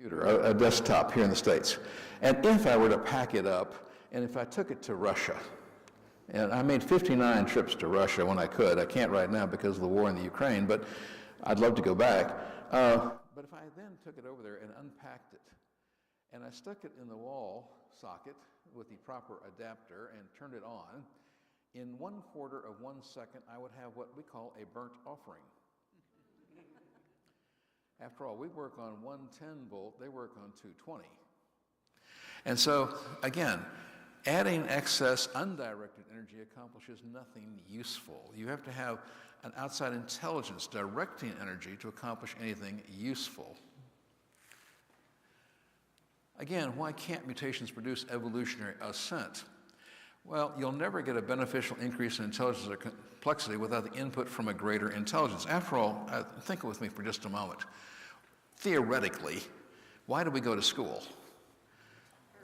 computer, a desktop here in the States. And if I were to pack it up, and if I took it to Russia, and I made 59 trips to Russia when I could. I can't right now because of the war in the Ukraine, but I'd love to go back. But if I then took it over there and unpacked it, and I stuck it in the wall socket with the proper adapter and turned it on, in 1/4 of 1 second, I would have what we call a burnt offering. After all, we work on 110 volt, they work on 220. And so, again, adding excess undirected energy accomplishes nothing useful. You have to have an outside intelligence directing energy to accomplish anything useful. Again, why can't mutations produce evolutionary ascent? Well, you'll never get a beneficial increase in intelligence or complexity without the input from a greater intelligence. After all, think with me for just a moment. Theoretically, why do we go to school?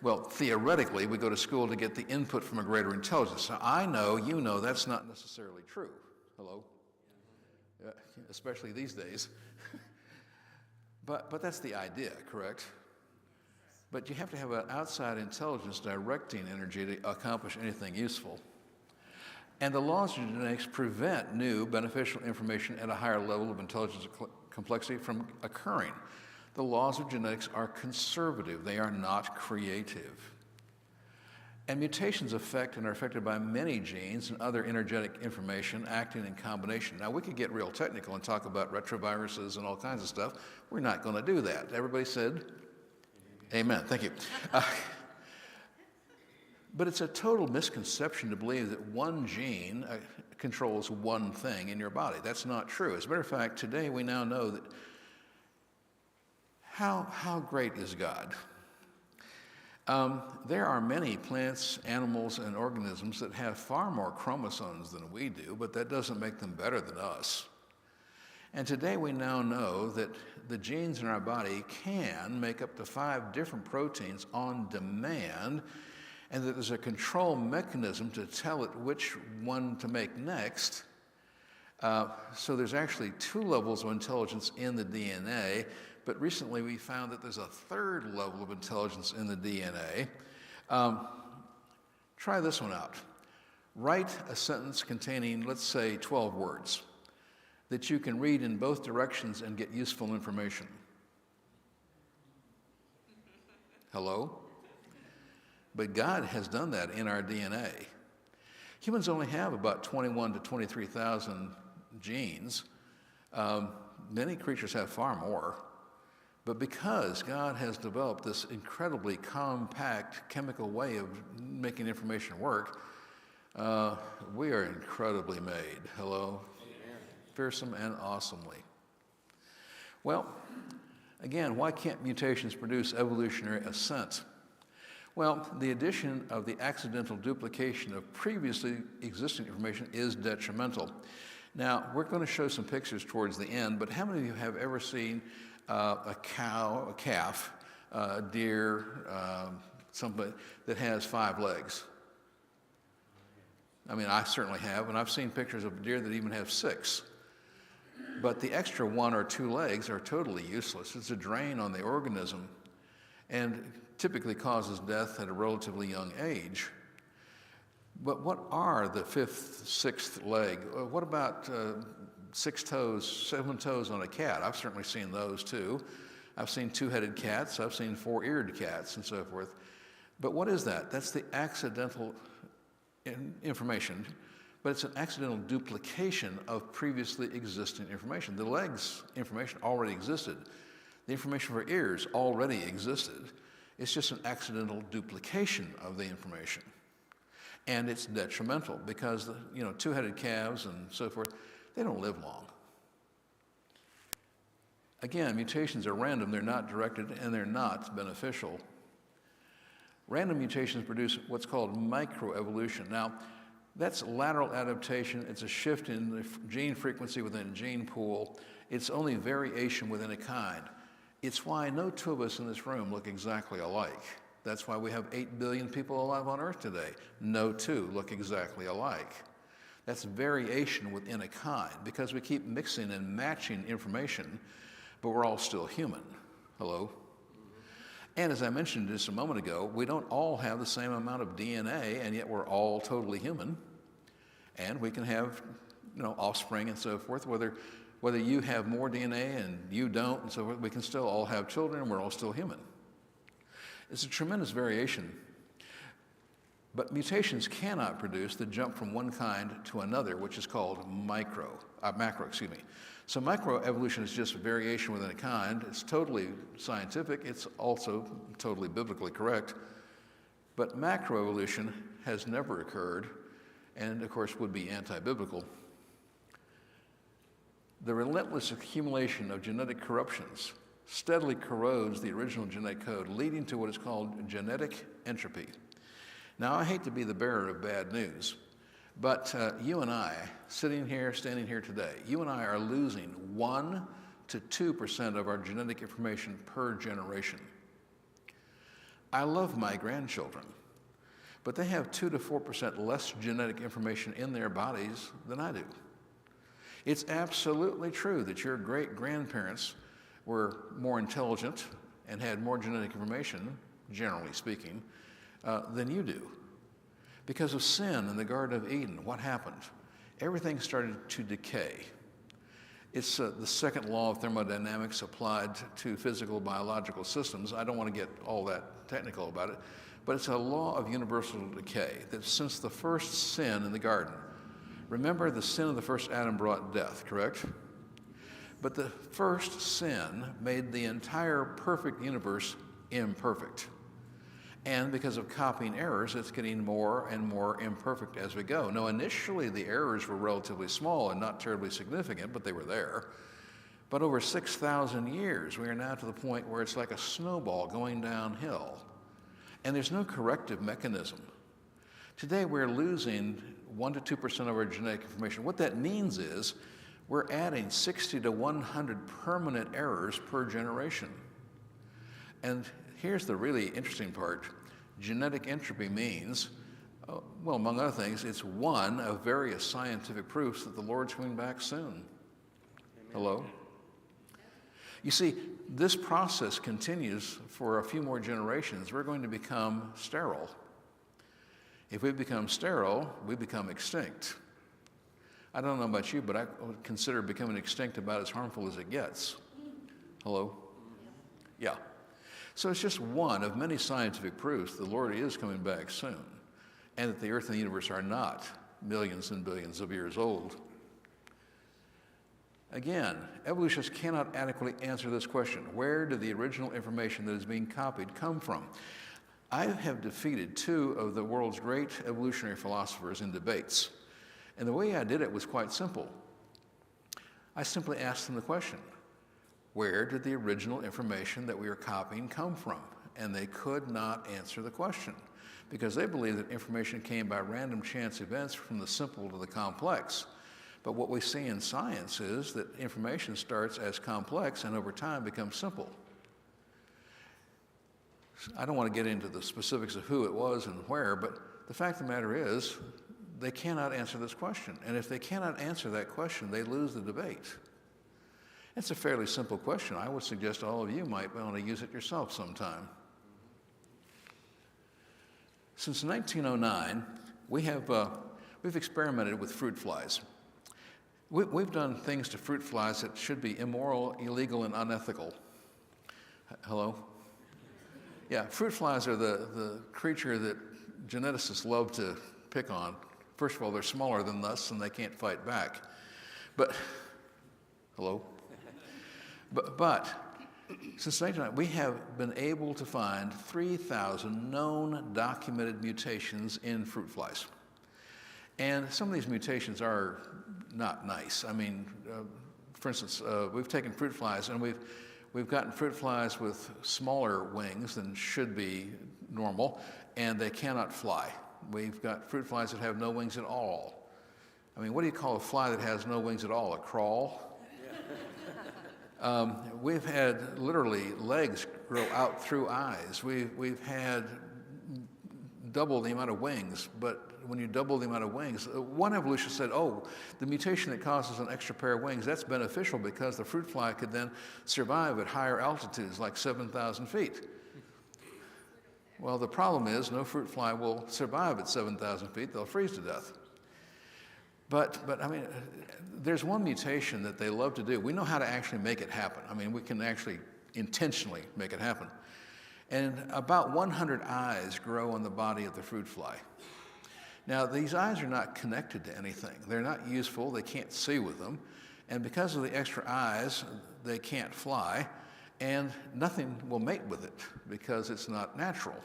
Well, theoretically, we go to school to get the input from a greater intelligence. Now, I know, you know, that's not necessarily true. Hello? Especially these days. But that's the idea, correct? But you have to have an outside intelligence directing energy to accomplish anything useful. And the laws of genetics prevent new beneficial information at a higher level of intelligence and complexity from occurring. The laws of genetics are conservative. They are not creative. And mutations affect and are affected by many genes and other energetic information acting in combination. Now, we could get real technical and talk about retroviruses and all kinds of stuff. We're not going to do that. Everybody said? Amen. Thank you. But it's a total misconception to believe that one gene controls one thing in your body. That's not true. As a matter of fact, today we now know that how great is God? There are many plants, animals, and organisms that have far more chromosomes than we do, but that doesn't make them better than us. And today we now know that the genes in our body can make up to 5 different proteins on demand, and that there's a control mechanism to tell it which one to make next. So there's actually 2 levels of intelligence in the DNA, but recently we found that there's a 3rd level of intelligence in the DNA. Try this one out. Write a sentence containing, let's say, 12 words that you can read in both directions and get useful information. Hello? But God has done that in our DNA. Humans only have about 21 to 23,000 genes. Many creatures have far more. But because God has developed this incredibly compact chemical way of making information work, we are incredibly made. Hello? Fearsome and awesomely. Well, again, why can't mutations produce evolutionary ascent? Well, the addition of the accidental duplication of previously existing information is detrimental. Now, we're going to show some pictures towards the end, but how many of you have ever seen a cow, a calf, a deer, something that has 5 legs? I mean, I certainly have, and I've seen pictures of deer that even have 6. But the extra 1 or 2 legs are totally useless. It's a drain on the organism and typically causes death at a relatively young age. But what are the 5th, 6th leg? What about 6 toes, 7 toes on a cat? I've certainly seen those too. I've seen 2-headed cats. I've seen 4-eared cats and so forth. But what is that? That's the accidental information, but it's an accidental duplication of previously existing information. The legs information already existed. The information for ears already existed. It's just an accidental duplication of the information. And it's detrimental because the 2-headed calves and so forth, they don't live long. Again, mutations are random, they're not directed, and they're not beneficial. Random mutations produce what's called microevolution. Now, that's lateral adaptation. It's a shift in the gene frequency within a gene pool. It's only variation within a kind. It's why no 2 of us in this room look exactly alike. That's why we have 8 billion people alive on Earth today. No 2 look exactly alike. That's variation within a kind, because we keep mixing and matching information, but we're all still human. Hello? And as I mentioned just a moment ago, we don't all have the same amount of DNA, and yet we're all totally human. And we can have, offspring and so forth, whether you have more DNA and you don't and so forth, we can still all have children and we're all still human. It's a tremendous variation. But mutations cannot produce the jump from one kind to another, which is called macro. So microevolution is just variation within a kind. It's totally scientific. It's also totally biblically correct. But macroevolution has never occurred, and of course would be anti-biblical. The relentless accumulation of genetic corruptions steadily corrodes the original genetic code, leading to what is called genetic entropy. Now, I hate to be the bearer of bad news, but you and I, standing here today, you and I are losing 1 to 2% of our genetic information per generation. I love my grandchildren, but they have 2 to 4% less genetic information in their bodies than I do. It's absolutely true that your great-grandparents were more intelligent and had more genetic information, generally speaking, than you do. Because of sin in the Garden of Eden, what happened? Everything started to decay. It's the second law of thermodynamics applied to physical biological systems. I don't want to get all that technical about it, but it's a law of universal decay that since the first sin in the garden, remember the sin of the first Adam brought death, correct? But the first sin made the entire perfect universe imperfect. And because of copying errors, it's getting more and more imperfect as we go. Now, initially, the errors were relatively small and not terribly significant, but they were there. But over 6,000 years, we are now to the point where it's like a snowball going downhill. And there's no corrective mechanism. Today, we're losing 1 to 2% of our genetic information. What that means is we're adding 60 to 100 permanent errors per generation. And here's the really interesting part. Genetic entropy means, well, among other things, it's one of various scientific proofs that the Lord's coming back soon. Amen. Hello? You see, this process continues for a few more generations. We're going to become sterile. If we become sterile, we become extinct. I don't know about you, but I would consider becoming extinct about as harmful as it gets. Hello? Yeah. So it's just one of many scientific proofs the Lord is coming back soon, and that the earth and the universe are not millions and billions of years old. Again, evolutionists cannot adequately answer this question. Where did the original information that is being copied come from? I have defeated 2 of the world's great evolutionary philosophers in debates, and the way I did it was quite simple. I simply asked them the question, where did the original information that we are copying come from? And they could not answer the question because they believe that information came by random chance events from the simple to the complex. But what we see in science is that information starts as complex and over time becomes simple. I don't want to get into the specifics of who it was and where, but the fact of the matter is they cannot answer this question. And if they cannot answer that question, they lose the debate. It's a fairly simple question. I would suggest all of you might want to use it yourself sometime. Since 1909, we've experimented with fruit flies. We've done things to fruit flies that should be immoral, illegal, and unethical. Hello? Yeah, fruit flies are the creature that geneticists love to pick on. First of all, they're smaller than us and they can't fight back. But, hello? But since 1999, we have been able to find 3,000 known documented mutations in fruit flies. And some of these mutations are not nice. I mean, for instance, we've taken fruit flies and we've gotten fruit flies with smaller wings than should be normal, and they cannot fly. We've got fruit flies that have no wings at all. I mean, what do you call a fly that has no wings at all? A crawl? We've had literally legs grow out through eyes. We've had double the amount of wings, but when you double the amount of wings, one evolutionist said, oh, the mutation that causes an extra pair of wings, that's beneficial because the fruit fly could then survive at higher altitudes, like 7,000 feet. Well, the problem is no fruit fly will survive at 7,000 feet. They'll freeze to death. But I mean, there's one mutation that they love to do. We know how to actually make it happen. I mean, we can actually intentionally make it happen. And about 100 eyes grow on the body of the fruit fly. Now, these eyes are not connected to anything. They're not useful. They can't see with them. And because of the extra eyes, they can't fly. And nothing will mate with it because it's not natural.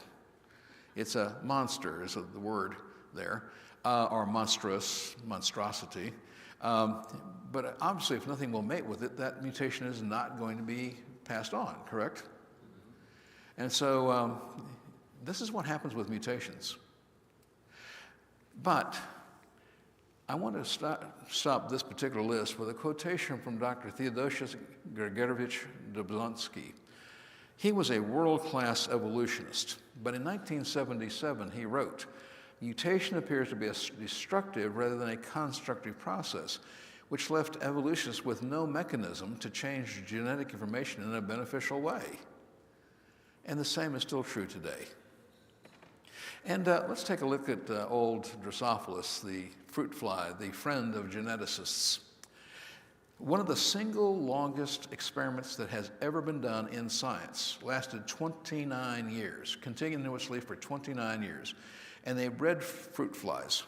It's a monster, is the word there, or monstrosity. But obviously, if nothing will mate with it, that mutation is not going to be passed on, correct? And so this is what happens with mutations. But I want to stop this particular list with a quotation from Dr. Theodosius Georgievich Jablonski. He was a world-class evolutionist, but in 1977 he wrote, "Mutation appears to be a destructive rather than a constructive process, which left evolutionists with no mechanism to change genetic information in a beneficial way." And the same is still true today. And let's take a look at old Drosophilus, the fruit fly, the friend of geneticists. One of the single longest experiments that has ever been done in science lasted 29 years, continuously for 29 years. And they bred fruit flies.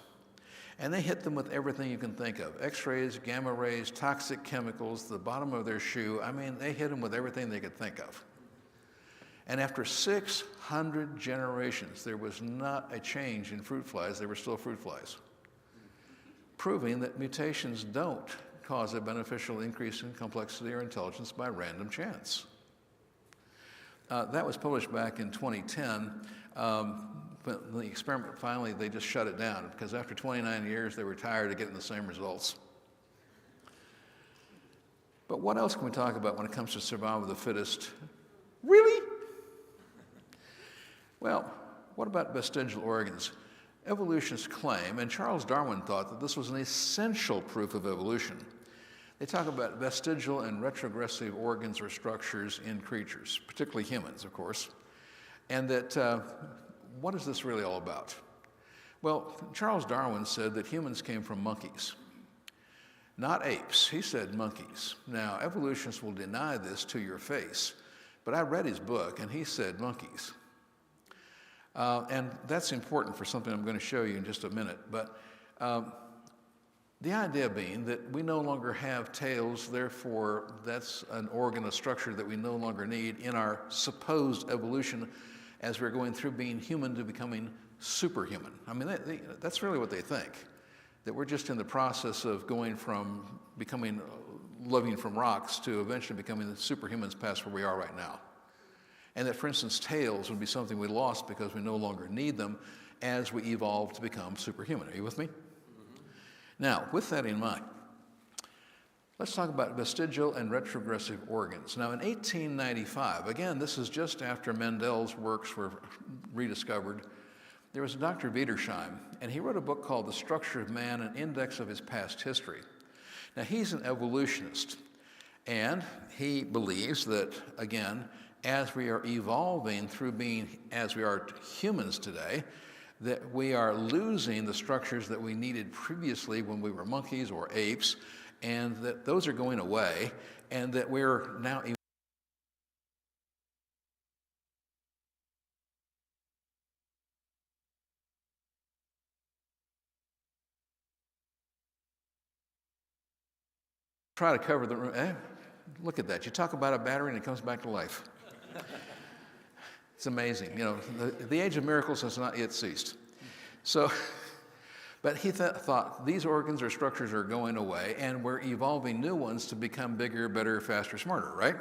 And they hit them with everything you can think of. X-rays, gamma rays, toxic chemicals, the bottom of their shoe. I mean, they hit them with everything they could think of. And after 600 generations, there was not a change in fruit flies. They were still fruit flies, proving that mutations don't cause a beneficial increase in complexity or intelligence by random chance. That was published back in 2010. But the experiment, finally, they just shut it down because after 29 years, they were tired of getting the same results. But what else can we talk about when it comes to survival of the fittest? Really? Well, what about vestigial organs? Evolutionists claim, and Charles Darwin thought, that this was an essential proof of evolution. They talk about vestigial and retrogressive organs or structures in creatures, particularly humans, of course, and that what is this really all about? Well, Charles Darwin said that humans came from monkeys, not apes. He said monkeys. Now, evolutionists will deny this to your face, but I read his book, and he said monkeys. And that's important for something I'm going to show you in just a minute. But the idea being that we no longer have tails, therefore that's an organ, a structure that we no longer need in our supposed evolution as we're going through being human to becoming superhuman. I mean, that's really what they think, that we're just in the process of going from becoming living from rocks to eventually becoming the superhumans past where we are right now. And that, for instance, tails would be something we lost because we no longer need them as we evolve to become superhuman. Are you with me? Mm-hmm. Now, with that in mind, let's talk about vestigial and retrogressive organs. Now, in 1895, again, this is just after Mendel's works were rediscovered, there was Dr. Wiedersheim, and he wrote a book called The Structure of Man, an Index of His Past History. Now, he's an evolutionist, and he believes that, again, as we are evolving through being as we are humans today, that we are losing the structures that we needed previously when we were monkeys or apes, and that those are going away, and that we're now try to cover the room. Look at that. You talk about a battery and it comes back to life. It's amazing. You know, the age of miracles has not yet ceased. So, but he thought these organs or structures are going away and we're evolving new ones to become bigger, better, faster, smarter, right?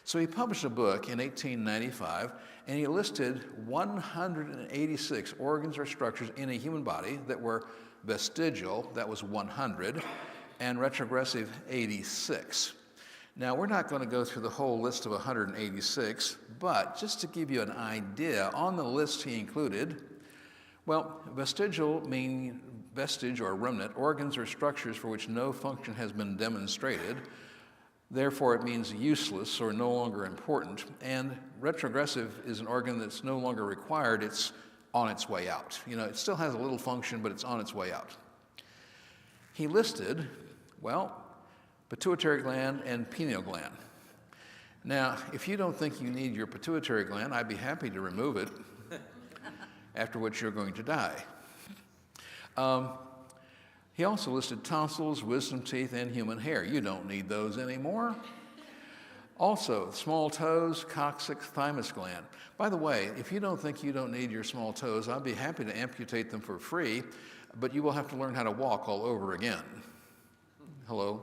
So he published a book in 1895 and he listed 186 organs or structures in a human body that were vestigial, that was 100, and retrogressive, 86. Now, we're not going to go through the whole list of 186, but just to give you an idea, on the list he included, well, vestigial mean vestige or remnant, organs or structures for which no function has been demonstrated. Therefore, it means useless or no longer important. And retrogressive is an organ that's no longer required. It's on its way out. You know, it still has a little function, but it's on its way out. He listed, well, pituitary gland and pineal gland. Now, if you don't think you need your pituitary gland, I'd be happy to remove it, after which you're going to die. He also listed tonsils, wisdom teeth, and human hair. You don't need those anymore. Also, small toes, coccyx, thymus gland. By the way, if you don't think you don't need your small toes, I'd be happy to amputate them for free, but you will have to learn how to walk all over again. Hello?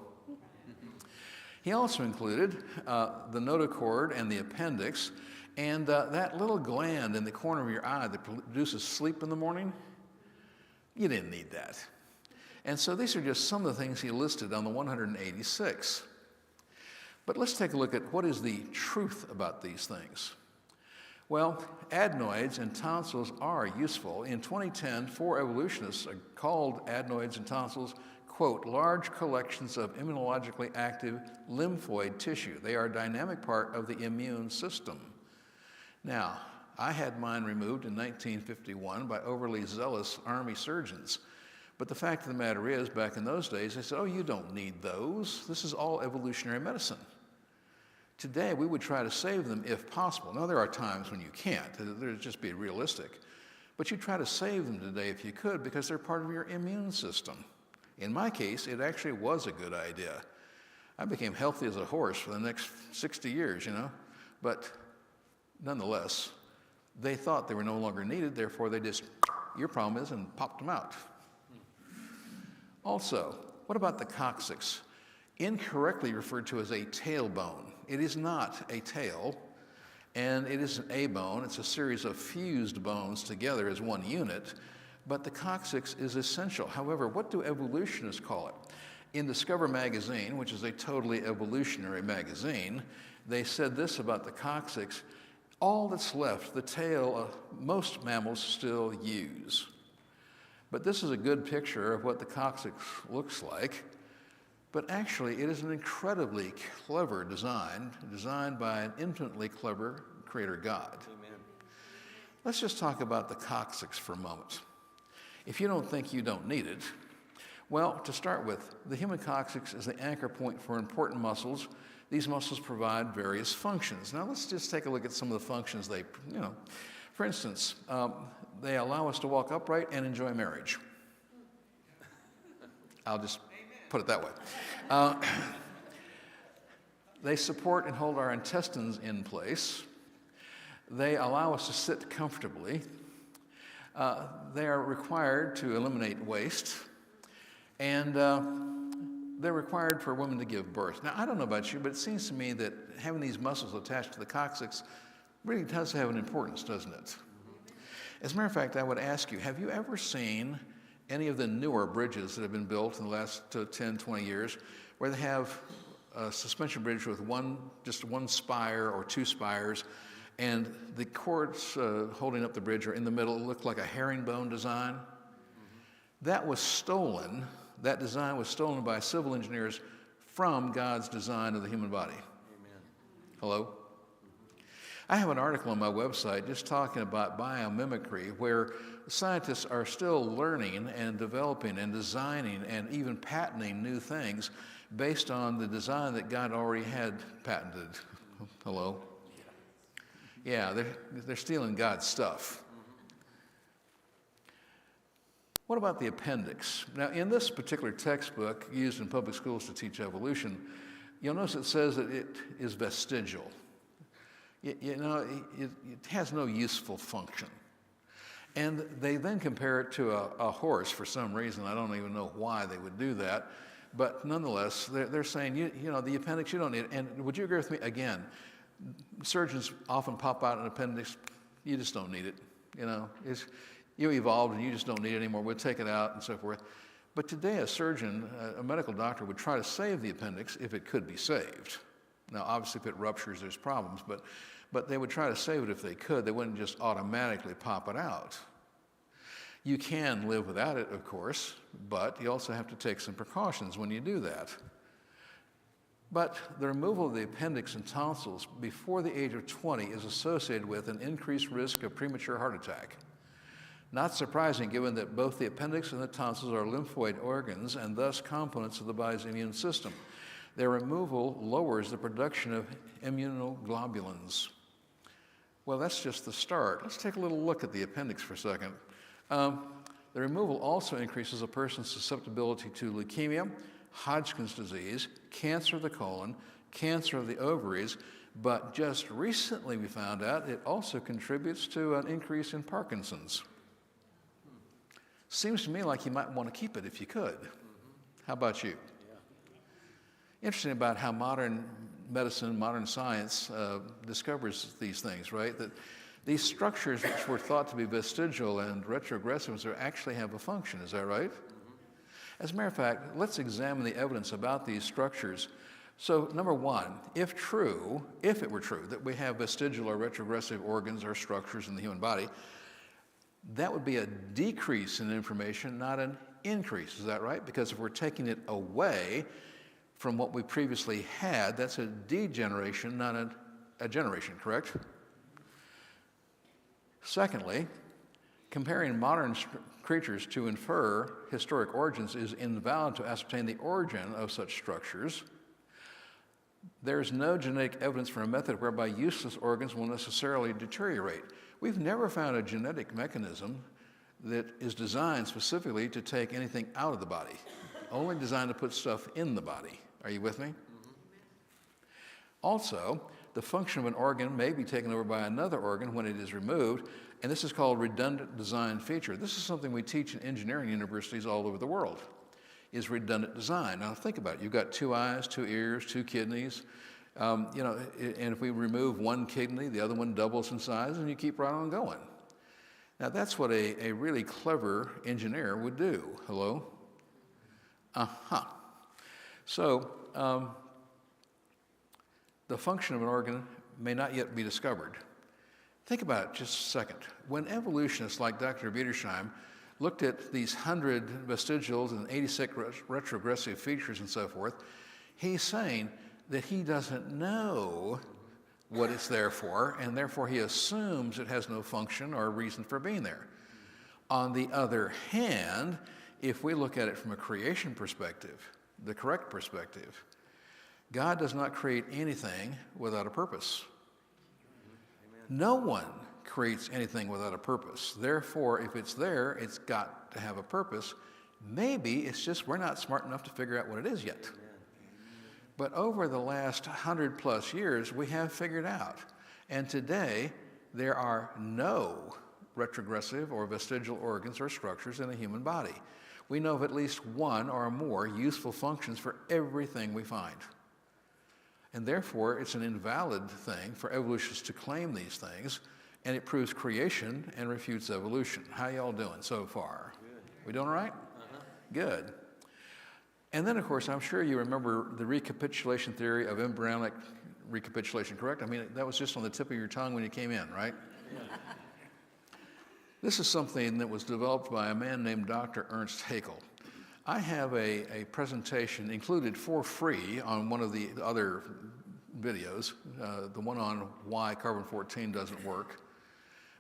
He also included the notochord and the appendix, and that little gland in the corner of your eye that produces sleep in the morning. You didn't need that. And so these are just some of the things he listed on the 186. But let's take a look at what is the truth about these things. Well, adenoids and tonsils are useful. In 2010, 4 evolutionists called adenoids and tonsils, quote, large collections of immunologically active lymphoid tissue. They are a dynamic part of the immune system. Now, I had mine removed in 1951 by overly zealous army surgeons. But the fact of the matter is, back in those days, they said, oh, you don't need those. This is all evolutionary medicine. Today, we would try to save them if possible. Now, there are times when you can't. There's just be realistic. But you try to save them today if you could, because they're part of your immune system. In my case, it actually was a good idea. I became healthy as a horse for the next 60 years, you know. But nonetheless, they thought they were no longer needed, therefore they just, your problem is, and popped them out. Also, what about the coccyx? Incorrectly referred to as a tailbone. It is not a tail, and it isn't a bone. It's a series of fused bones together as one unit, but the coccyx is essential. However, what do evolutionists call it? In Discover magazine, which is a totally evolutionary magazine, they said this about the coccyx: all that's left, the tail, most mammals still use. But this is a good picture of what the coccyx looks like. But actually, it is an incredibly clever design, designed by an infinitely clever creator God. Amen. Let's just talk about the coccyx for a moment. If you don't think you don't need it, well, to start with, the human coccyx is the anchor point for important muscles. These muscles provide various functions. Now, let's just take a look at some of the functions they, for instance, they allow us to walk upright and enjoy marriage. I'll just put it that way. They support and hold our intestines in place. They allow us to sit comfortably. They are required to eliminate waste. And they're required for women to give birth. Now, I don't know about you, but it seems to me that having these muscles attached to the coccyx really does have an importance, doesn't it? As a matter of fact, I would ask you, have you ever seen any of the newer bridges that have been built in the last 10, 20 years, where they have a suspension bridge with just one spire or 2 spires, and the cords holding up the bridge are in the middle? It looked like a herringbone design. That was stolen. That design was stolen by civil engineers from God's design of the human body. Amen. Hello? I have an article on my website just talking about biomimicry, where scientists are still learning and developing and designing and even patenting new things based on the design that God already had patented. Hello? Yeah, they're stealing God's stuff. What about the appendix? Now, in this particular textbook used in public schools to teach evolution, you'll notice it says that it is vestigial. It has no useful function. And they then compare it to a horse for some reason. I don't even know why they would do that. But nonetheless, they're saying, the appendix, you don't need it. And would you agree with me? Again, surgeons often pop out an appendix. You just don't need it. You evolved and you just don't need it anymore. We'll take it out and so forth. But today, a surgeon, a medical doctor, would try to save the appendix if it could be saved. Now, obviously, if it ruptures, there's problems, but they would try to save it if they could. They wouldn't just automatically pop it out. You can live without it, of course, but you also have to take some precautions when you do that. But the removal of the appendix and tonsils before the age of 20 is associated with an increased risk of premature heart attack. Not surprising, given that both the appendix and the tonsils are lymphoid organs and thus components of the body's immune system. Their removal lowers the production of immunoglobulins. Well, that's just the start. Let's take a little look at the appendix for a second. The removal also increases a person's susceptibility to leukemia, Hodgkin's disease, cancer of the colon, cancer of the ovaries, but just recently we found out it also contributes to an increase in Parkinson's. Seems to me like you might want to keep it if you could. How about you? Yeah. Interesting about how modern medicine, modern science discovers these things, right? That these structures which were thought to be vestigial and retrogressive actually have a function, is that right? As a matter of fact, let's examine the evidence about these structures. So, number one, if it were true that we have vestigial or retrogressive organs or structures in the human body, that would be a decrease in information, not an increase. Is that right? Because if we're taking it away from what we previously had, that's a degeneration, not a generation, correct? Secondly, comparing modern creatures to infer historic origins is invalid to ascertain the origin of such structures. There's no genetic evidence for a method whereby useless organs will necessarily deteriorate. We've never found a genetic mechanism that is designed specifically to take anything out of the body, only designed to put stuff in the body. Are you with me? Mm-hmm. Also, the function of an organ may be taken over by another organ when it is removed, and this is called redundant design feature. This is something we teach in engineering universities all over the world, is redundant design. Now think about it. You've got 2 eyes, 2 ears, 2 kidneys. And if we remove one kidney, the other one doubles in size, and you keep right on going. Now that's what a really clever engineer would do. Hello? Uh-huh. So, the function of an organ may not yet be discovered. Think about it just a second. When evolutionists like Dr. Wiedersheim looked at these 100 vestigials and 86 retrogressive features and so forth, he's saying that he doesn't know what it's there for, and therefore he assumes it has no function or reason for being there. On the other hand, if we look at it from a creation perspective, the correct perspective, God does not create anything without a purpose. No one creates anything without a purpose. Therefore, if it's there, it's got to have a purpose. Maybe it's just we're not smart enough to figure out what it is yet. But over the last 100+ years, we have figured out. And today, there are no retrogressive or vestigial organs or structures in the human body. We know of at least one or more useful functions for everything we find. And therefore, it's an invalid thing for evolutionists to claim these things, and it proves creation and refutes evolution. How y'all doing so far? Good. We doing all right? Uh-huh. Good. And then, of course, I'm sure you remember the recapitulation theory of embryonic recapitulation, correct? I mean, that was just on the tip of your tongue when you came in, right? Yeah. This is something that was developed by a man named Dr. Ernst Haeckel. I have a presentation included for free on one of the other videos, the one on why carbon-14 doesn't work.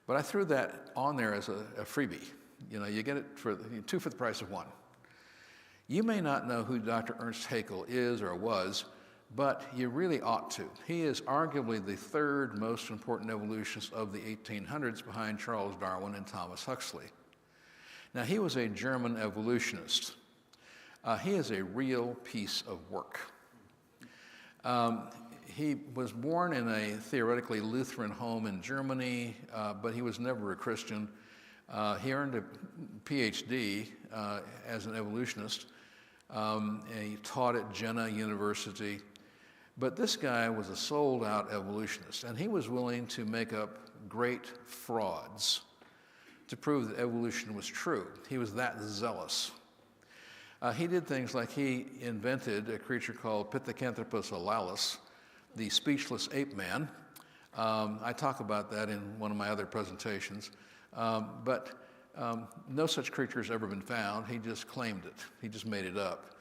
But I threw that on there as a freebie. You know, you get it for 2 for the price of 1. You may not know who Dr. Ernst Haeckel is or was, but you really ought to. He is arguably the 3rd most important evolutionist of the 1800s behind Charles Darwin and Thomas Huxley. Now, he was a German evolutionist. He is a real piece of work. He was born in a theoretically Lutheran home in Germany, but he was never a Christian. He earned a PhD as an evolutionist, and he taught at Jena University. But this guy was a sold-out evolutionist, and he was willing to make up great frauds to prove that evolution was true. He was that zealous. He did things like he invented a creature called Pithecanthropus alalis, the speechless ape man. I talk about that in one of my other presentations. But no such creature has ever been found. He just claimed it. He just made it up.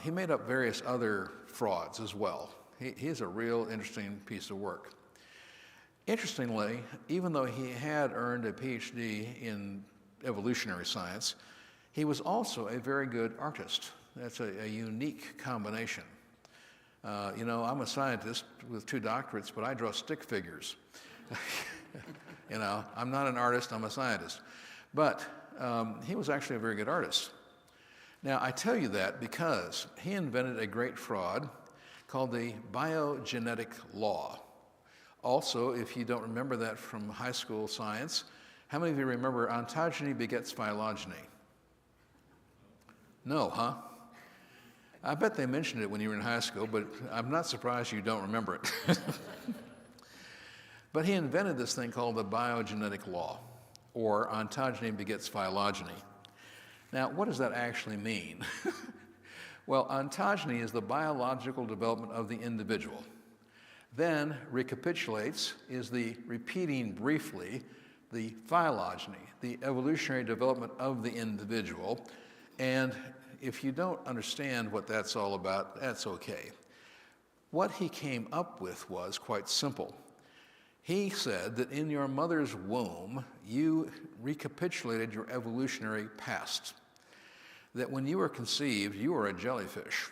He made up various other frauds as well. He's a real interesting piece of work. Interestingly, even though he had earned a PhD in evolutionary science, he was also a very good artist. That's a unique combination. You know, I'm a scientist with 2 doctorates, but I draw stick figures. You know, I'm not an artist, I'm a scientist. But he was actually a very good artist. Now, I tell you that because he invented a great fraud called the biogenetic law. Also, if you don't remember that from high school science, how many of you remember ontogeny begets phylogeny? No, huh? I bet they mentioned it when you were in high school, but I'm not surprised you don't remember it. But he invented this thing called the biogenetic law, or ontogeny begets phylogeny. Now, what does that actually mean? Well, ontogeny is the biological development of the individual. Then, recapitulates is the repeating briefly the phylogeny, the evolutionary development of the individual. And if you don't understand what that's all about, that's okay. What he came up with was quite simple. He said that in your mother's womb, you recapitulated your evolutionary past. That when you were conceived, you were a jellyfish.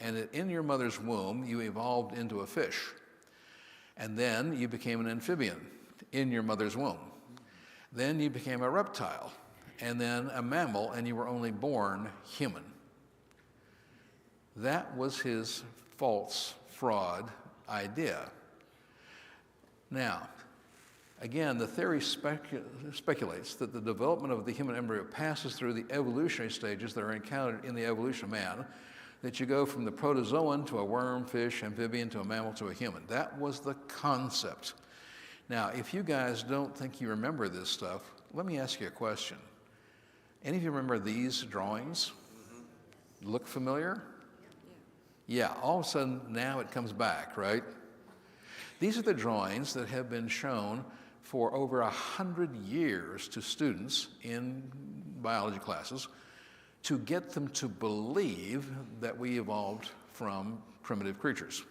And that in your mother's womb, you evolved into a fish. And then you became an amphibian in your mother's womb. Then you became a reptile, and then a mammal, and you were only born human. That was his false fraud idea. Now, again, the theory speculates that the development of the human embryo passes through the evolutionary stages that are encountered in the evolution of man, that you go from the protozoan to a worm, fish, amphibian, to a mammal, to a human. That was the concept. Now, if you guys don't think you remember this stuff, let me ask you a question. Any of you remember these drawings? Look familiar? Yeah, all of a sudden now it comes back, right? These are the drawings that have been shown for over 100 years to students in biology classes to get them to believe that we evolved from primitive creatures.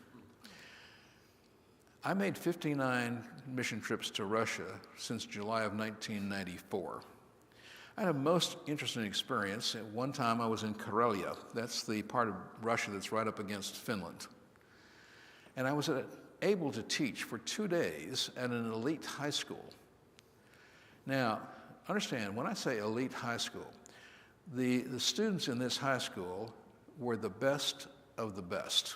I made 59 mission trips to Russia since July of 1994. I had a most interesting experience. At one time I was in Karelia. That's the part of Russia that's right up against Finland. And I was able to teach for 2 days at an elite high school. Now, understand, when I say elite high school, the students in this high school were the best of the best.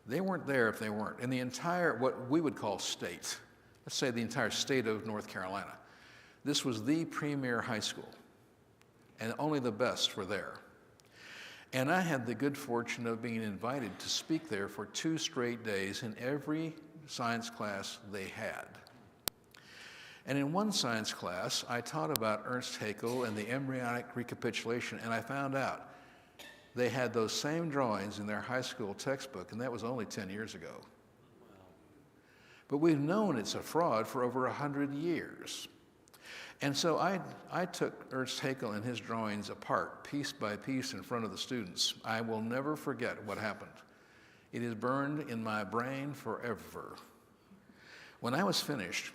They weren't there if they weren't. In the entire, what we would call state, let's say the entire state of North Carolina, this was the premier high school, and only the best were there. And I had the good fortune of being invited to speak there for 2 straight days in every science class they had. And in one science class, I taught about Ernst Haeckel and the embryonic recapitulation, and I found out they had those same drawings in their high school textbook, and that was only 10 years ago. But we've known it's a fraud for over 100 years. And so I took Ernst Haeckel and his drawings apart, piece by piece, in front of the students. I will never forget what happened. It is burned in my brain forever. When I was finished,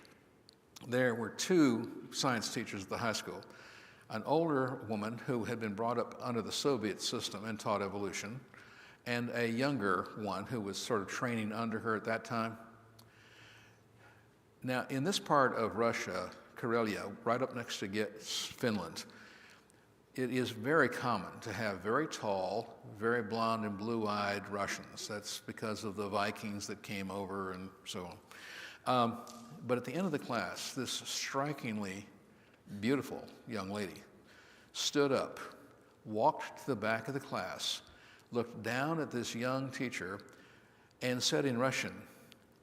there were 2 science teachers at the high school, an older woman who had been brought up under the Soviet system and taught evolution, and a younger one who was sort of training under her at that time. Now, in this part of Russia, Karelia, right up next to Finland, it is very common to have very tall, very blonde and blue-eyed Russians. That's because of the Vikings that came over and so on. But at the end of the class, this strikingly beautiful young lady stood up, walked to the back of the class, looked down at this young teacher, and said in Russian,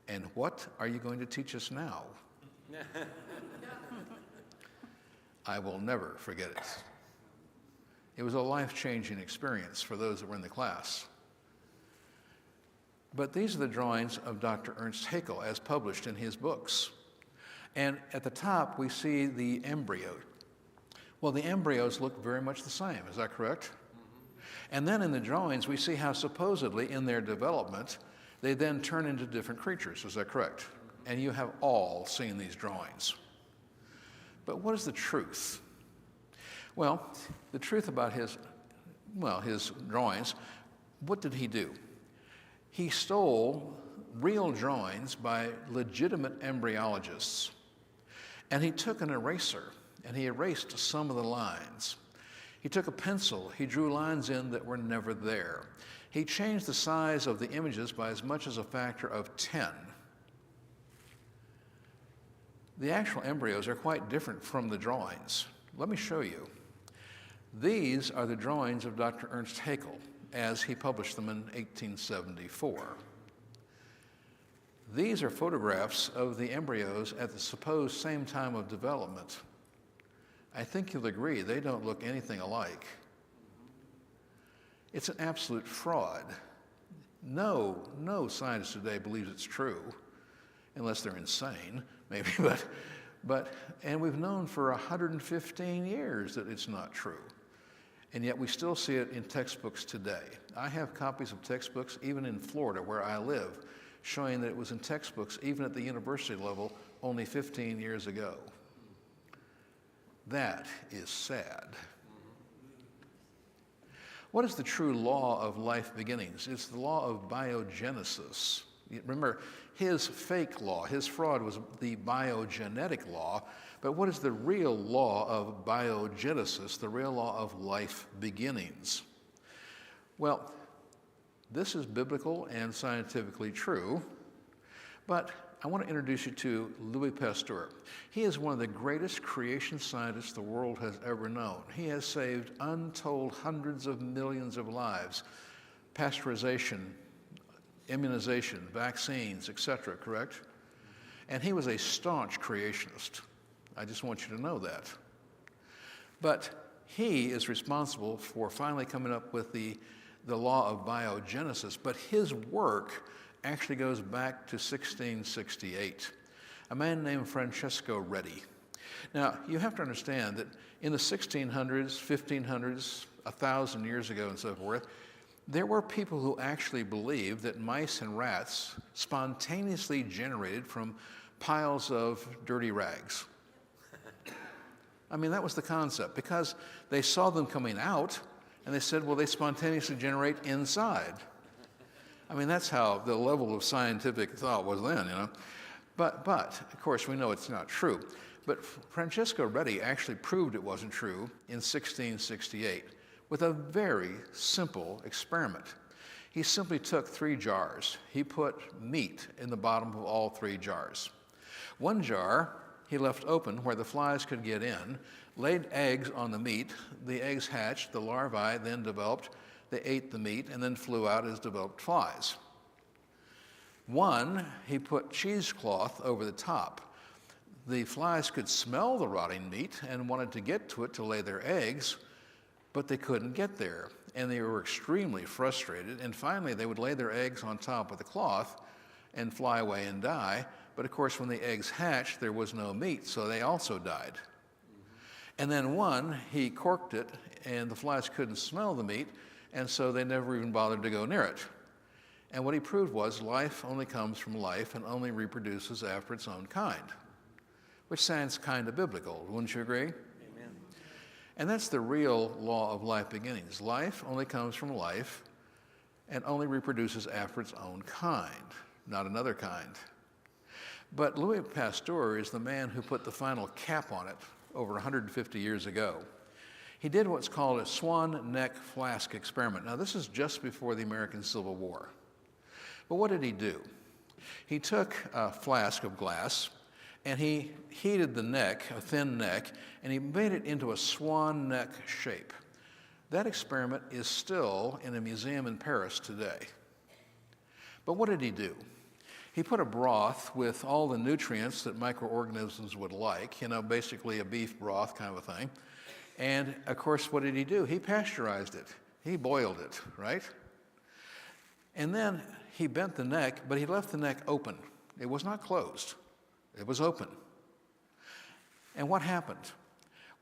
"And what are you going to teach us now?" I will never forget it. It was a life-changing experience for those that were in the class. But these are the drawings of Dr. Ernst Haeckel as published in his books. And at the top, we see the embryo. Well, the embryos look very much the same, is that correct? And then in the drawings, we see how supposedly in their development, they then turn into different creatures. Is that correct? And you have all seen these drawings. But what is the truth? Well, the truth about his drawings, what did he do? He stole real drawings by legitimate embryologists. And he took an eraser and he erased some of the lines. He took a pencil, he drew lines in that were never there. He changed the size of the images by as much as a factor of 10. The actual embryos are quite different from the drawings. Let me show you. These are the drawings of Dr. Ernst Haeckel as he published them in 1874. These are photographs of the embryos at the supposed same time of development. I think you'll agree they don't look anything alike. It's an absolute fraud. No scientist today believes it's true, unless they're insane, maybe, and we've known for 115 years that it's not true. And yet we still see it in textbooks today. I have copies of textbooks, even in Florida, where I live, showing that it was in textbooks, even at the university level, only 15 years ago. That is sad. What is the true law of life beginnings? It's the law of biogenesis. Remember, his fake law, his fraud was the biogenetic law, but what is the real law of biogenesis, the real law of life beginnings? Well, this is biblical and scientifically true, but I want to introduce you to Louis Pasteur. He is one of the greatest creation scientists the world has ever known. He has saved untold hundreds of millions of lives. Pasteurization, immunization, vaccines, etc., correct? And he was a staunch creationist. I just want you to know that. But he is responsible for finally coming up with the law of biogenesis, but his work actually goes back to 1668. A man named Francesco Redi. Now, you have to understand that in the 1600s, 1500s, 1,000 years ago and so forth, there were people who actually believed that mice and rats spontaneously generated from piles of dirty rags. I mean, that was the concept, because they saw them coming out, and they said, well, they spontaneously generate inside. I mean, that's how the level of scientific thought was then, you know. But of course, we know it's not true. But Francesco Redi actually proved it wasn't true in 1668 with a very simple experiment. He simply took 3 jars. He put meat in the bottom of all 3 jars. One jar he left open where the flies could get in, laid eggs on the meat. The eggs hatched, the larvae then developed. They ate the meat and then flew out as developed flies. One, he put cheesecloth over the top. The flies could smell the rotting meat and wanted to get to it to lay their eggs, but they couldn't get there. And they were extremely frustrated. And finally, they would lay their eggs on top of the cloth and fly away and die. But of course, when the eggs hatched, there was no meat, so they also died. And then one, he corked it, and the flies couldn't smell the meat, and so they never even bothered to go near it. And what he proved was life only comes from life and only reproduces after its own kind, which sounds kind of biblical, wouldn't you agree? Amen. And that's the real law of life beginnings. Life only comes from life and only reproduces after its own kind, not another kind. But Louis Pasteur is the man who put the final cap on it over 150 years ago. He did what's called a swan neck flask experiment. Now, this is just before the American Civil War. But what did he do? He took a flask of glass and he heated the neck, a thin neck, and he made it into a swan neck shape. That experiment is still in a museum in Paris today. But what did he do? He put a broth with all the nutrients that microorganisms would like, you know, basically a beef broth kind of a thing. And of course, what did he do? He pasteurized it. He boiled it, right? And then he bent the neck, but he left the neck open. It was not closed. It was open. And what happened?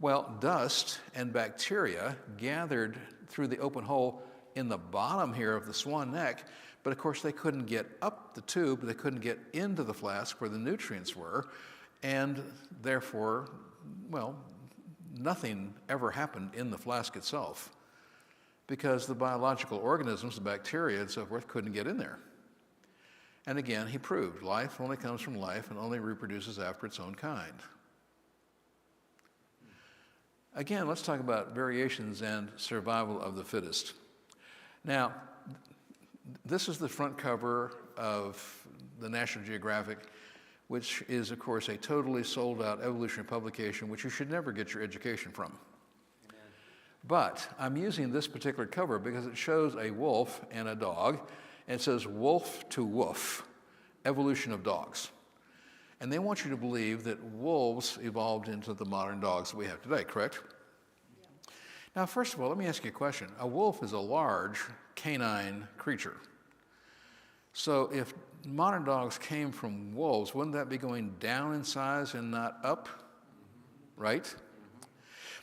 Well, dust and bacteria gathered through the open hole in the bottom here of the swan neck, but of course they couldn't get up the tube, they couldn't get into the flask where the nutrients were, and therefore, well, nothing ever happened in the flask itself because the biological organisms, the bacteria and so forth, couldn't get in there. And again, he proved life only comes from life and only reproduces after its own kind. Again, let's talk about variations and survival of the fittest. Now, this is the front cover of the National Geographic, which is, of course, a totally sold-out evolutionary publication, which you should never get your education from. Amen. But I'm using this particular cover because it shows a wolf and a dog, and it says wolf to woof, evolution of dogs. And they want you to believe that wolves evolved into the modern dogs that we have today, correct? Yeah. Now, first of all, let me ask you a question. A wolf is a large canine creature. So if modern dogs came from wolves, wouldn't that be going down in size and not up? Right?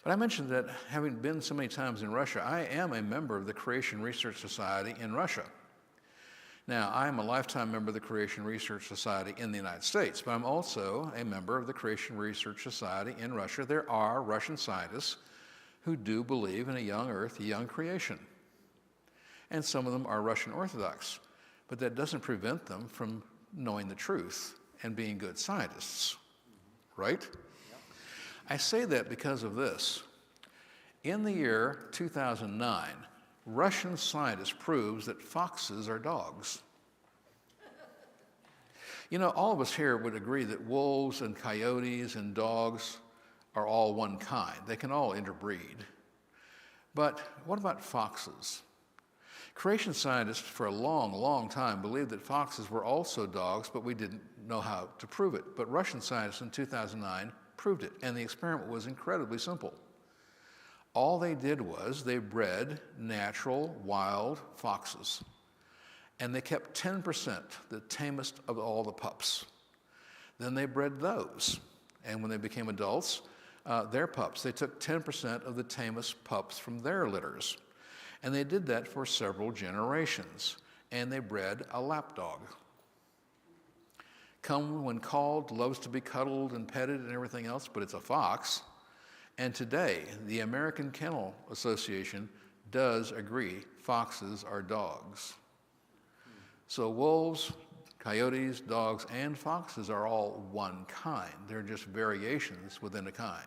But I mentioned that having been so many times in Russia, I am a member of the Creation Research Society in Russia. Now, I am a lifetime member of the Creation Research Society in the United States, but I'm also a member of the Creation Research Society in Russia. There are Russian scientists who do believe in a young earth, a young creation. And some of them are Russian Orthodox. But that doesn't prevent them from knowing the truth and being good scientists, right? Yep. I say that because of this. In the year 2009, Russian scientists proves that foxes are dogs. You know, all of us here would agree that wolves and coyotes and dogs are all one kind. They can all interbreed. But what about foxes? Creation scientists for a long, long time believed that foxes were also dogs, but we didn't know how to prove it. But Russian scientists in 2009 proved it, and the experiment was incredibly simple. All they did was they bred natural, wild foxes, and they kept 10%, the tamest of all the pups. Then they bred those, and when they became adults, their pups, they took 10% of the tamest pups from their litters. And they did that for several generations, and they bred a lapdog. Come when called, loves to be cuddled and petted and everything else, but it's a fox. And today, the American Kennel Association does agree foxes are dogs. So wolves, coyotes, dogs, and foxes are all one kind. They're just variations within a kind.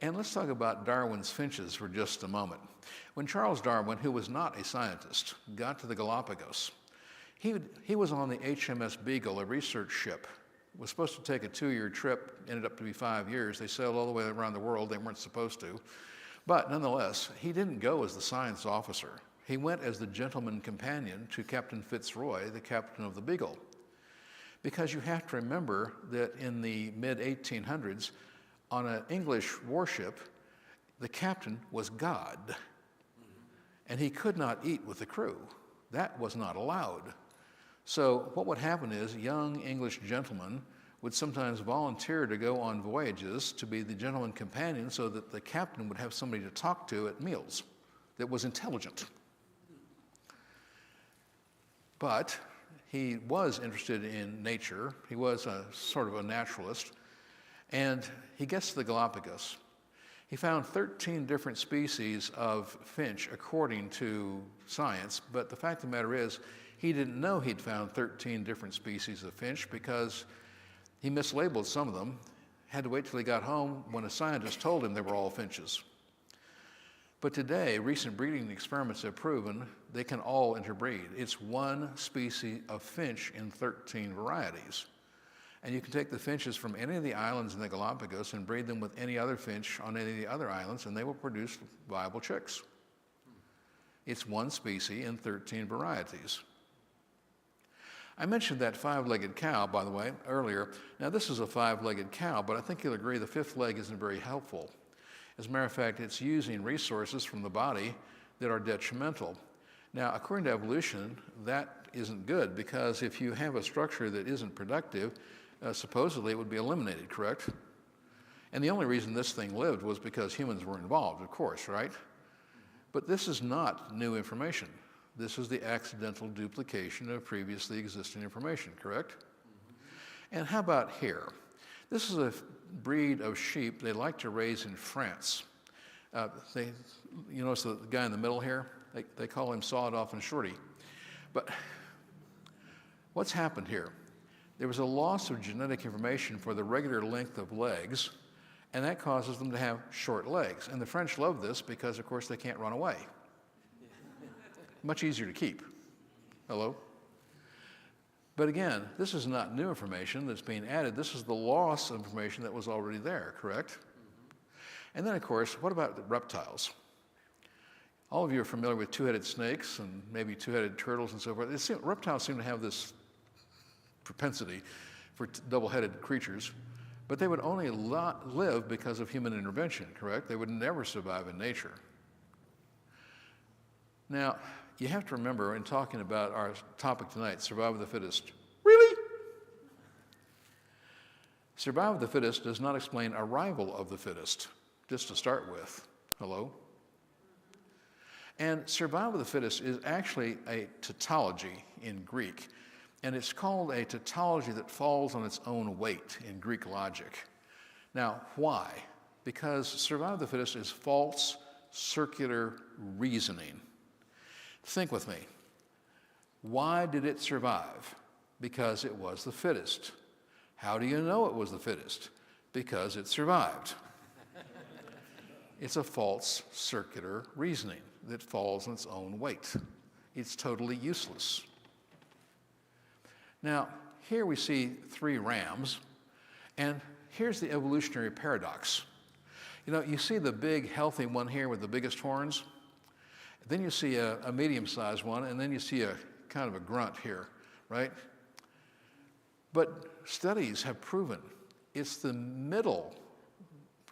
And let's talk about Darwin's finches for just a moment. When Charles Darwin, who was not a scientist, got to the Galapagos, he was on the HMS Beagle, a research ship. It was supposed to take a 2-year trip, ended up to be 5 years. They sailed all the way around the world. They weren't supposed to. But nonetheless, he didn't go as the science officer. He went as the gentleman companion to Captain Fitzroy, the captain of the Beagle. Because you have to remember that in the mid-1800s, on an English warship, the captain was God, and he could not eat with the crew. That was not allowed. So what would happen is young English gentlemen would sometimes volunteer to go on voyages to be the gentleman companion so that the captain would have somebody to talk to at meals that was intelligent. But he was interested in nature. He was a sort of a naturalist. And he gets to the Galapagos. He found 13 different species of finch according to science, but the fact of the matter is he didn't know he'd found 13 different species of finch because he mislabeled some of them, had to wait till he got home when a scientist told him they were all finches. But today, recent breeding experiments have proven they can all interbreed. It's one species of finch in 13 varieties. And you can take the finches from any of the islands in the Galapagos and breed them with any other finch on any of the other islands, and they will produce viable chicks. It's one species in 13 varieties. I mentioned that 5-legged cow, by the way, earlier. Now, this is a 5-legged cow, but I think you'll agree the 5th leg isn't very helpful. As a matter of fact, it's using resources from the body that are detrimental. Now, according to evolution, that isn't good because if you have a structure that isn't productive, supposedly it would be eliminated, correct? And the only reason this thing lived was because humans were involved, of course, right? But this is not new information. This is the accidental duplication of previously existing information, correct? Mm-hmm. And how about here? This is a breed of sheep they like to raise in France. You notice the guy in the middle here? They call him Sawed Off and Shorty. But what's happened here? There was a loss of genetic information for the regular length of legs, and that causes them to have short legs. And the French love this because, of course, they can't run away. Much easier to keep. Hello? But again, this is not new information that's being added. This is the loss of information that was already there, correct? Mm-hmm. And then, of course, what about the reptiles? All of you are familiar with two-headed snakes and maybe two-headed turtles and so forth. Reptiles seem to have this propensity for double-headed creatures, but they would only live because of human intervention, correct? They would never survive in nature. Now, you have to remember in talking about our topic tonight, survival of the fittest. Really? Survival of the fittest does not explain arrival of the fittest, just to start with. Hello? And survival of the fittest is actually a tautology in Greek. And it's called a tautology that falls on its own weight in Greek logic. Now, why? Because survival of the fittest is false, circular reasoning. Think with me. Why did it survive? Because it was the fittest. How do you know it was the fittest? Because it survived. It's a false, circular reasoning that falls on its own weight. It's totally useless. Now, here we see 3 rams, and here's the evolutionary paradox. You know, you see the big, healthy one here with the biggest horns. Then you see a medium-sized one, and then you see a kind of a grunt here, right? But studies have proven it's the middle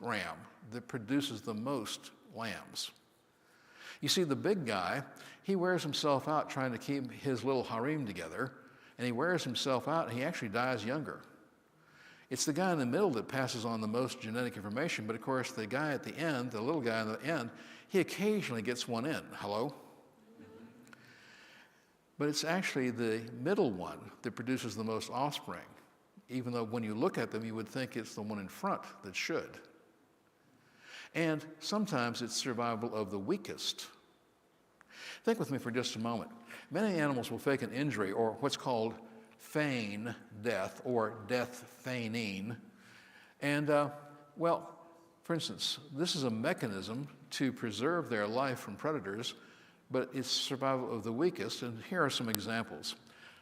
ram that produces the most lambs. You see, the big guy, he wears himself out trying to keep his little harem together, and he wears himself out, and he actually dies younger. It's the guy in the middle that passes on the most genetic information, but of course, the guy at the end, the little guy at the end, he occasionally gets one in. Hello? But it's actually the middle one that produces the most offspring, even though when you look at them, you would think it's the one in front that should. And sometimes it's survival of the weakest. Think with me for just a moment. Many animals will fake an injury or what's called feign death or death feigning. And, well, for instance, this is a mechanism to preserve their life from predators, but it's survival of the weakest. And here are some examples.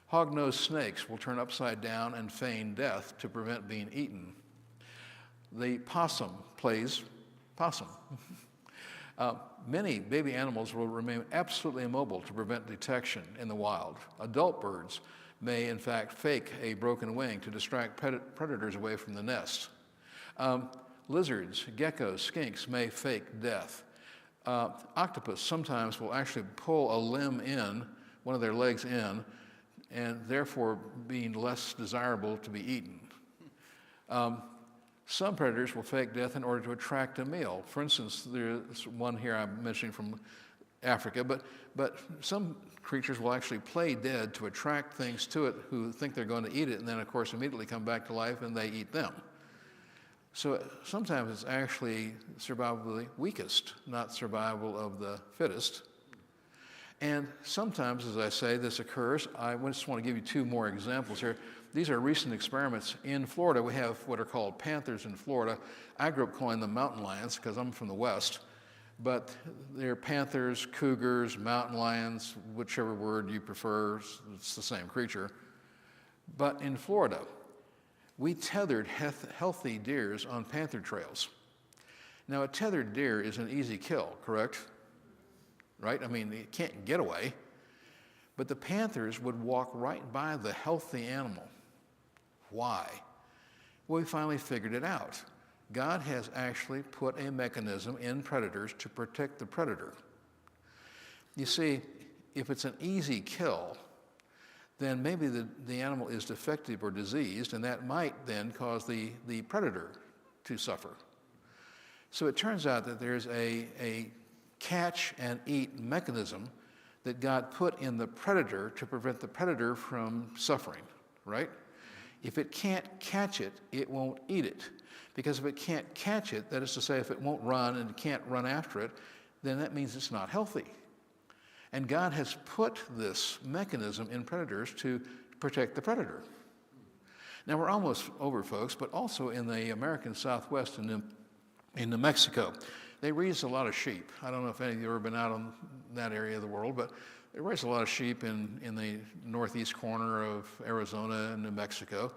Hog-nosed snakes will turn upside down and feign death to prevent being eaten. The possum plays possum. Many baby animals will remain absolutely immobile to prevent detection in the wild. Adult birds may, in fact, fake a broken wing to distract predators away from the nest. Lizards, geckos, skinks may fake death. Octopus sometimes will actually pull a limb in, one of their legs in, and therefore being less desirable to be eaten. Some predators will fake death in order to attract a meal. For instance, there's one here I'm mentioning from Africa, but some creatures will actually play dead to attract things to it who think they're going to eat it, and then, of course, immediately come back to life and they eat them. So sometimes it's actually survival of the weakest, not survival of the fittest. And sometimes, as I say, this occurs. I just want to give you 2 more examples here. These are recent experiments in Florida. We have what are called panthers in Florida. I grew up calling them mountain lions because I'm from the West. But they're panthers, cougars, mountain lions, whichever word you prefer, it's the same creature. But in Florida, we tethered healthy deers on panther trails. Now, a tethered deer is an easy kill, correct? Right? I mean, it can't get away. But the panthers would walk right by the healthy animal. Why? Well, we finally figured it out. God has actually put a mechanism in predators to protect the predator. You see, if it's an easy kill, then maybe the animal is defective or diseased, and that might then cause the predator to suffer. So it turns out that there's a catch and eat mechanism that God put in the predator to prevent the predator from suffering, right? If it can't catch it, it won't eat it. Because if it can't catch it, that is to say, if it won't run and can't run after it, then that means it's not healthy. And God has put this mechanism in predators to protect the predator. Now, we're almost over, folks, but also in the American Southwest and in New Mexico, they raise a lot of sheep. I don't know if any of you have ever been out in that area of the world, but they raise a lot of sheep in the northeast corner of Arizona and New Mexico.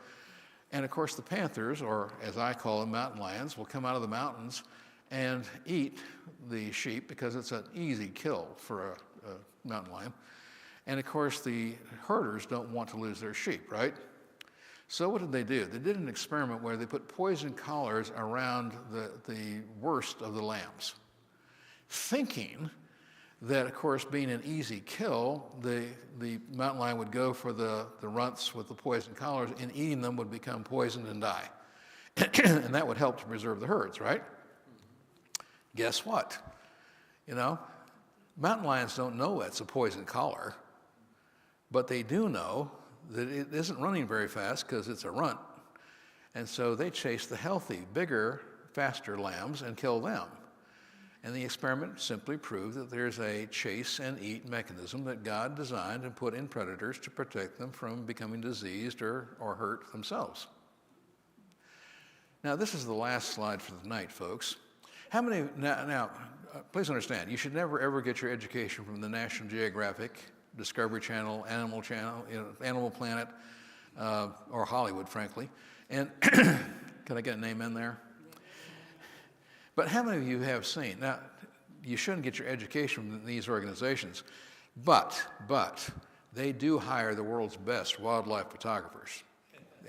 And of course, the panthers, or as I call them, mountain lions, will come out of the mountains and eat the sheep because it's an easy kill for a mountain lion. And of course, the herders don't want to lose their sheep, right? So what did they do? They did an experiment where they put poison collars around the worst of the lambs, thinking that, of course, being an easy kill, the mountain lion would go for the runts with the poison collars, and eating them would become poisoned and die. And that would help to preserve the herds, right? Guess what? Mountain lions don't know it's a poison collar, but they do know that it isn't running very fast because it's a runt. And so they chase the healthy, bigger, faster lambs and kill them. And the experiment simply proved that there's a chase and eat mechanism that God designed and put in predators to protect them from becoming diseased or hurt themselves. Now, this is the last slide for the night, folks. How many, now, please understand, you should never ever get your education from the National Geographic, Discovery Channel, Animal Planet, or Hollywood, frankly. And can I get a name in there? But how many of you have seen, now, you shouldn't get your education from these organizations, but they do hire the world's best wildlife photographers.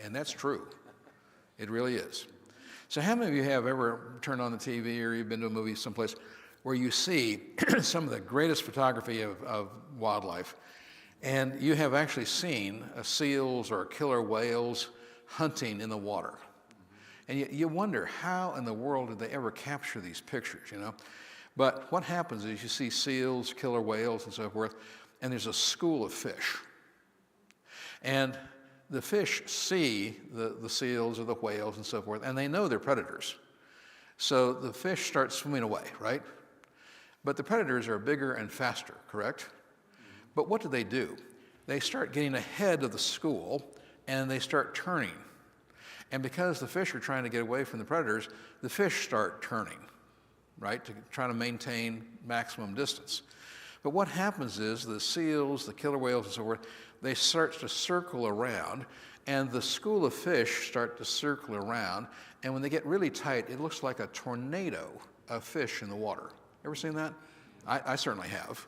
And that's true. It really is. So how many of you have ever turned on the TV or you've been to a movie someplace where you see some of the greatest photography of wildlife, and you have actually seen seals or killer whales hunting in the water? And you wonder, how in the world did they ever capture these pictures, But what happens is you see seals, killer whales, and so forth, and there's a school of fish. And the fish see the seals or the whales and so forth, and they know they're predators. So the fish start swimming away, right? But the predators are bigger and faster, correct? But what do? They start getting ahead of the school, and they start turning. And because the fish are trying to get away from the predators, the fish start turning, right, to try to maintain maximum distance. But what happens is the seals, the killer whales, and so forth, they start to circle around, and the school of fish start to circle around, and when they get really tight, it looks like a tornado of fish in the water. Ever seen that? I certainly have.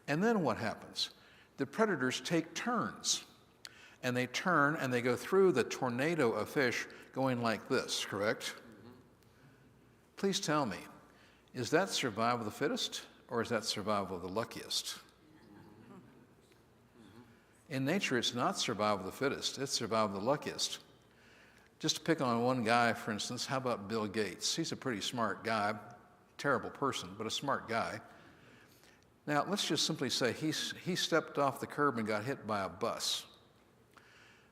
And then what happens? The predators take turns. And they turn and they go through the tornado of fish going like this, correct? Mm-hmm. Please tell me, is that survival of the fittest or is that survival of the luckiest? Mm-hmm. In nature, it's not survival of the fittest, it's survival of the luckiest. Just to pick on one guy, for instance, how about Bill Gates? He's a pretty smart guy, terrible person, but a smart guy. Now, let's just simply say he stepped off the curb and got hit by a bus.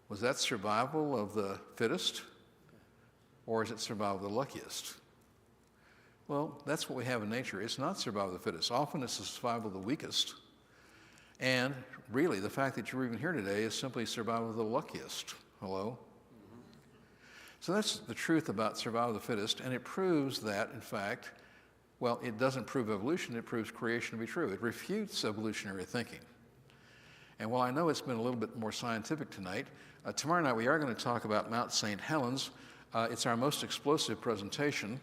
Was that survival of the fittest, or is it survival of the luckiest? Well, that's what we have in nature. It's not survival of the fittest. Often it's the survival of the weakest. And really, the fact that you're even here today is simply survival of the luckiest. Hello? Mm-hmm. So that's the truth about survival of the fittest, and it proves that, in fact, well, it doesn't prove evolution, it proves creation to be true. It refutes evolutionary thinking. And while I know it's been a little bit more scientific tonight, tomorrow night we are going to talk about Mount St. Helens. It's our most explosive presentation.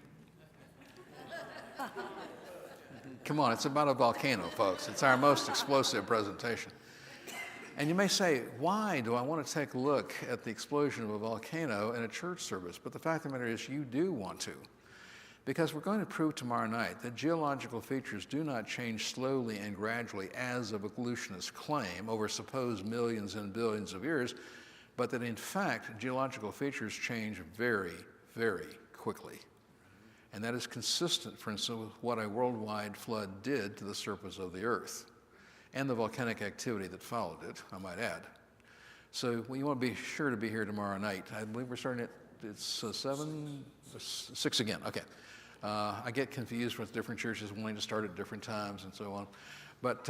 Come on, it's about a volcano, folks. It's our most explosive presentation. And you may say, why do I want to take a look at the explosion of a volcano in a church service? But the fact of the matter is you do want to. Because we're going to prove tomorrow night that geological features do not change slowly and gradually as evolutionists claim over supposed millions and billions of years, but that in fact geological features change very, very quickly. And that is consistent, for instance, with what a worldwide flood did to the surface of the earth and the volcanic activity that followed it, I might add. So you want to be sure to be here tomorrow night. I believe we're starting at, it's 6 again, okay. I get confused with different churches wanting to start at different times and so on. But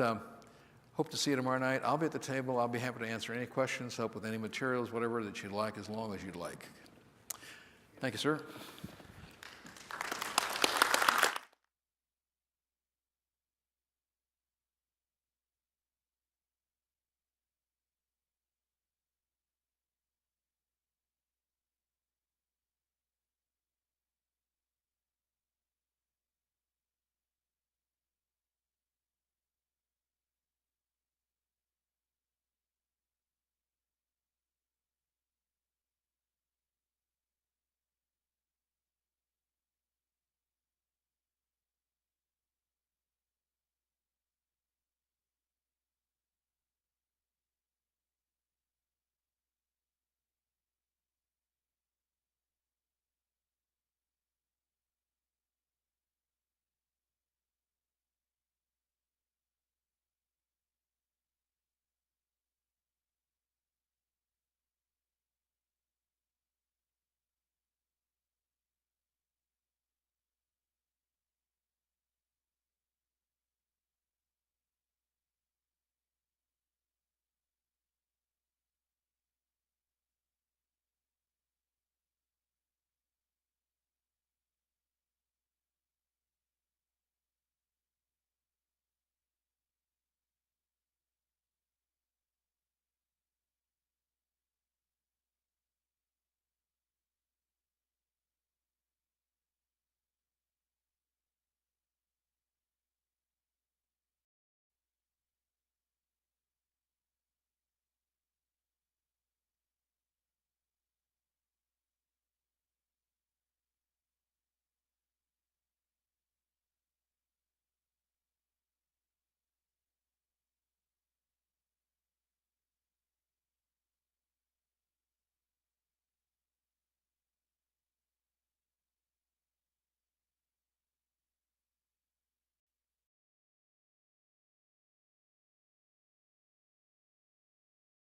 hope to see you tomorrow night. I'll be at the table. I'll be happy to answer any questions, help with any materials, whatever that you'd like, as long as you'd like. Thank you, sir.